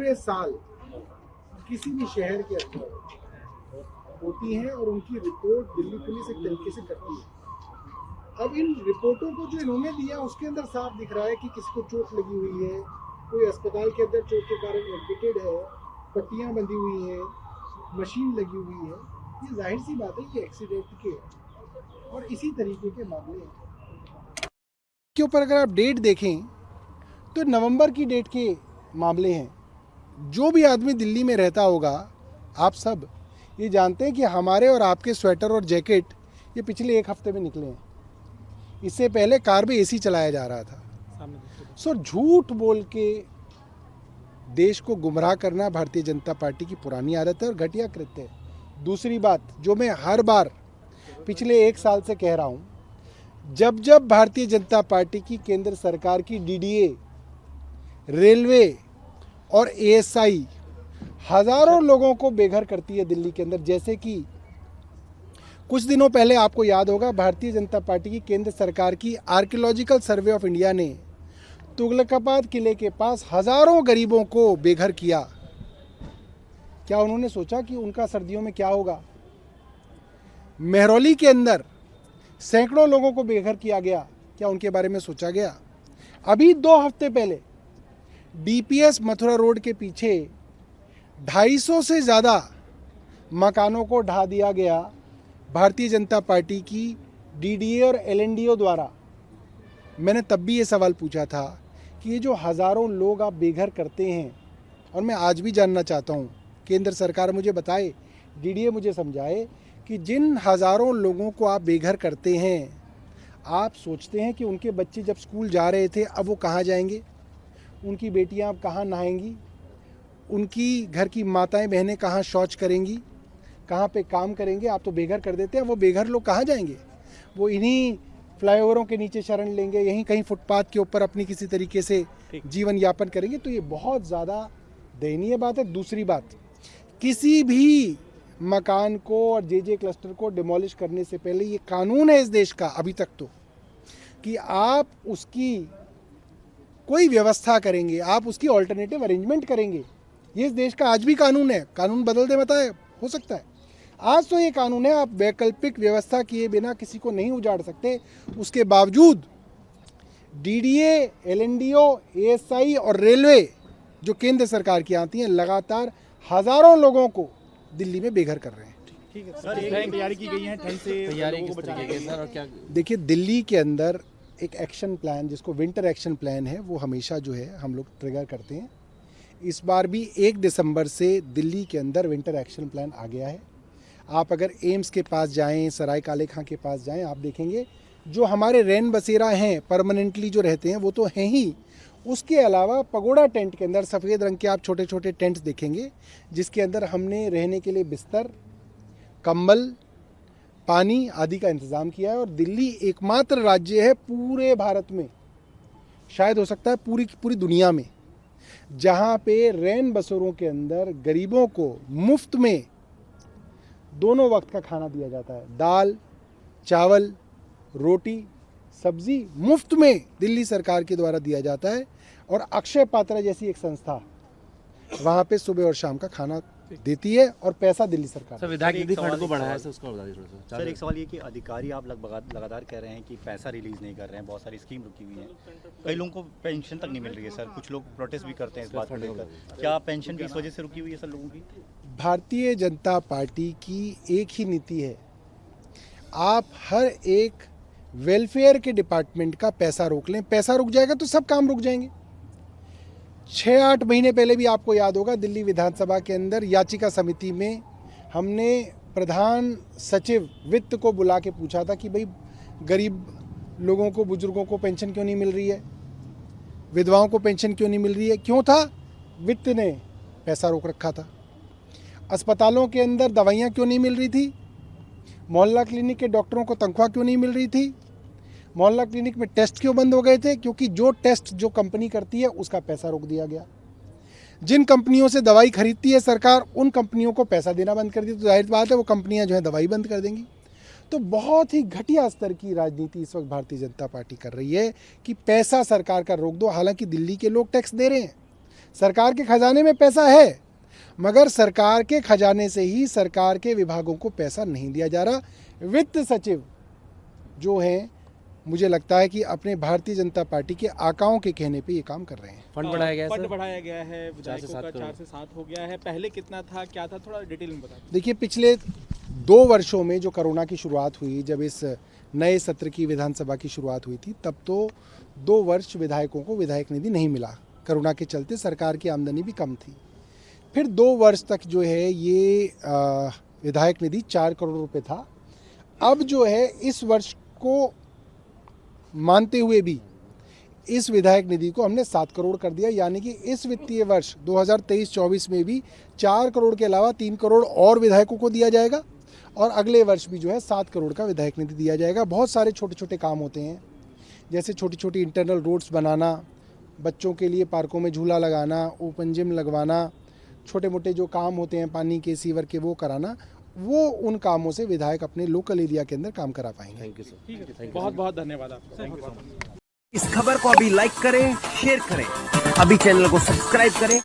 पूरे साल किसी भी शहर के अंदर होती हैं और उनकी रिपोर्ट दिल्ली पुलिस एक तरीके से करती है। अब इन रिपोर्टों को जो इन्होंने दिया उसके अंदर साफ दिख रहा है कि किसी को चोट लगी हुई है, कोई अस्पताल के अंदर चोट के कारण एडमिटेड है, पट्टियां बंधी हुई हैं, मशीन लगी हुई है। ये जाहिर सी बात है कि एक्सीडेंट के हैं और इसी तरीके के मामले हैं के ऊपर अगर आप डेट देखें तो नवंबर की डेट के मामले हैं। जो भी आदमी दिल्ली में रहता होगा, आप सब ये जानते हैं कि हमारे और आपके स्वेटर और जैकेट ये पिछले एक हफ्ते में निकले हैं। इससे पहले कार में एसी चलाया जा रहा था। सो झूठ बोल के देश को गुमराह करना भारतीय जनता पार्टी की पुरानी आदत है और घटिया कृत्य है। दूसरी बात जो मैं हर बार पिछले एक साल से कह रहा हूँ, जब जब भारतीय जनता पार्टी की केंद्र सरकार की डीडीए, रेलवे और एएसआई हजारों लोगों को बेघर करती है दिल्ली के अंदर, जैसे कि कुछ दिनों पहले आपको याद होगा भारतीय जनता पार्टी की केंद्र सरकार की आर्कियोलॉजिकल सर्वे ऑफ इंडिया ने तुगलकाबाद किले के पास हजारों गरीबों को बेघर किया। क्या उन्होंने सोचा कि उनका सर्दियों में क्या होगा? मेहरौली के अंदर सैकड़ों लोगों को बेघर किया गया, क्या उनके बारे में सोचा गया? अभी 2 हफ्ते पहले डीपीएस मथुरा रोड के पीछे 250 से ज़्यादा मकानों को ढा दिया गया भारतीय जनता पार्टी की डीडीए और एलएनडीओ द्वारा। मैंने तब भी ये सवाल पूछा था कि ये जो हज़ारों लोग आप बेघर करते हैं, और मैं आज भी जानना चाहता हूँ, केंद्र सरकार मुझे बताए, डीडीए मुझे समझाए कि जिन हज़ारों लोगों को आप बेघर करते हैं, आप सोचते हैं कि उनके बच्चे जब स्कूल जा रहे थे अब वो कहाँ जाएंगे, उनकी बेटियां अब कहाँ नहाएंगी, उनकी घर की माताएं बहनें कहाँ शौच करेंगी, कहाँ पे काम करेंगे? आप तो बेघर कर देते हैं। वो बेघर लोग कहाँ जाएंगे? वो इन्हीं फ्लाईओवरों के नीचे शरण लेंगे, यहीं कहीं फुटपाथ के ऊपर अपनी किसी तरीके से जीवन यापन करेंगे। तो ये बहुत ज़्यादा दयनीय बात है। दूसरी बात, किसी भी मकान को और जे क्लस्टर को डिमोलिश करने से पहले ये कानून है इस देश का अभी तक तो, कि आप उसकी कोई व्यवस्था करेंगे, आप उसकी ऑल्टरनेटिव अरेंजमेंट करेंगे। ये इस देश का आज भी कानून है। कानून बदल दे बताए हो सकता है, आज तो ये कानून है। आप वैकल्पिक व्यवस्था किए बिना किसी को नहीं उजाड़ सकते। उसके बावजूद डीडीए, एलएनडीओ, एएसआई और रेलवे जो केंद्र सरकार की आती हैं, लगातार हजारों लोगों को दिल्ली में बेघर कर रहे हैं। ठीक है सर, तैयारी की गई है ठंड से तैयारी किस तरीके की सर, और क्या? देखिए, दिल्ली के अंदर एक एक्शन प्लान जिसको विंटर एक्शन प्लान है, वो हमेशा जो है हम लोग ट्रिगर करते हैं। इस बार भी 1 दिसंबर से दिल्ली के अंदर विंटर एक्शन प्लान आ गया है। आप अगर एम्स के पास जाएं, सराय काले खां के पास जाएं, आप देखेंगे जो हमारे रैन बसेरा हैं, परमानेंटली जो रहते हैं वो तो हैं ही, उसके अलावा पगोड़ा टेंट के अंदर सफ़ेद रंग के आप छोटे छोटे टेंट्स देखेंगे, जिसके अंदर हमने रहने के लिए बिस्तर, कंबल, पानी आदि का इंतज़ाम किया है। और दिल्ली एकमात्र राज्य है पूरे भारत में, शायद हो सकता है पूरी दुनिया में, जहाँ पे रैन बसेरों के अंदर गरीबों को मुफ्त में दोनों वक्त का खाना दिया जाता है। दाल, चावल, रोटी, सब्जी मुफ्त में दिल्ली सरकार के द्वारा दिया जाता है। और अक्षय पात्रा जैसी एक संस्था वहाँ पे सुबह और शाम का खाना देती है, और पैसा दिल्ली सरकार। सर, विधायक निधि फंड को बढ़ाया है, उसको बता दीजिए थोड़ा सा। सर, एक सवाल ये कि अधिकारी आप लगातार कह रहे हैं कि पैसा रिलीज नहीं कर रहे हैं, बहुत सारी स्कीम रुकी हुई है, कई लोगों को पेंशन तक नहीं मिल रही है सर, कुछ लोग प्रोटेस्ट भी करते हैं इस बात को लेकर। क्या पेंशन भी इस वजह से रुकी हुई है सर लोगों की? भारतीय जनता पार्टी की एक ही नीति है, आप हर एक वेलफेयर के डिपार्टमेंट का पैसा रोक लें। पैसा रुक जाएगा तो सब काम रुक जाएंगे। 6-8 महीने पहले भी आपको याद होगा, दिल्ली विधानसभा के अंदर याचिका समिति में हमने प्रधान सचिव वित्त को बुला के पूछा था कि भाई गरीब लोगों को, बुजुर्गों को पेंशन क्यों नहीं मिल रही है, विधवाओं को पेंशन क्यों नहीं मिल रही है? क्यों था? वित्त ने पैसा रोक रखा था। अस्पतालों के अंदर दवाइयाँ क्यों नहीं मिल रही थी? मोहल्ला क्लिनिक के डॉक्टरों को तनख्वाह क्यों नहीं मिल रही थी? मोहल्ला क्लिनिक में टेस्ट क्यों बंद हो गए थे? क्योंकि जो टेस्ट जो कंपनी करती है उसका पैसा रोक दिया गया। जिन कंपनियों से दवाई खरीदती है सरकार, उन कंपनियों को पैसा देना बंद कर दिया। तो जाहिर बात है वो कंपनियां जो है दवाई बंद कर देंगी। तो बहुत ही घटिया स्तर की राजनीति इस वक्त भारतीय जनता पार्टी कर रही है कि पैसा सरकार का रोक दो। हालांकि दिल्ली के लोग टैक्स दे रहे हैं, सरकार के खजाने में पैसा है, मगर सरकार के खजाने से ही सरकार के विभागों को पैसा नहीं दिया जा रहा। वित्त सचिव जो हैं, मुझे लगता है कि अपने भारतीय जनता पार्टी के आकाओं के कहने पे ये काम कर रहे हैं। फंड बढ़ाया गया है फंड सर? बढ़ाया गया है विधायकों का, 4 4 से 7 हो गया है। पहले कितना था, क्या था, थोड़ा डिटेल में बता दीजिए। देखिए, पिछले 2 वर्षों में जो कोरोना की शुरुआत हुई, जब इस नए सत्र की विधानसभा की शुरुआत हुई थी, तब तो 2 वर्ष विधायकों को विधायक निधि नहीं मिला। कोरोना के चलते सरकार की आमदनी भी कम थी। फिर 2 वर्ष तक जो है ये विधायक निधि 4 करोड़ रुपए था। अब जो है इस वर्ष को मानते हुए भी इस विधायक निधि को हमने 7 करोड़ कर दिया, यानी कि इस वित्तीय वर्ष 2023-24 में भी 4 करोड़ के अलावा 3 करोड़ और विधायकों को दिया जाएगा, और अगले वर्ष भी जो है 7 करोड़ का विधायक निधि दिया जाएगा। बहुत सारे छोटे छोटे काम होते हैं, जैसे छोटी छोटी इंटरनल रोड्स बनाना, बच्चों के लिए पार्कों में झूला लगाना, ओपन जिम लगवाना, छोटे मोटे जो काम होते हैं पानी के, सीवर के, वो कराना, वो उन कामों से विधायक अपने लोकल एरिया के अंदर काम करा पाएंगे। Thank you sir. बहुत बहुत धन्यवाद आपका। Thank you so much. इस खबर को अभी लाइक करें, शेयर करें, अभी चैनल को सब्सक्राइब करें।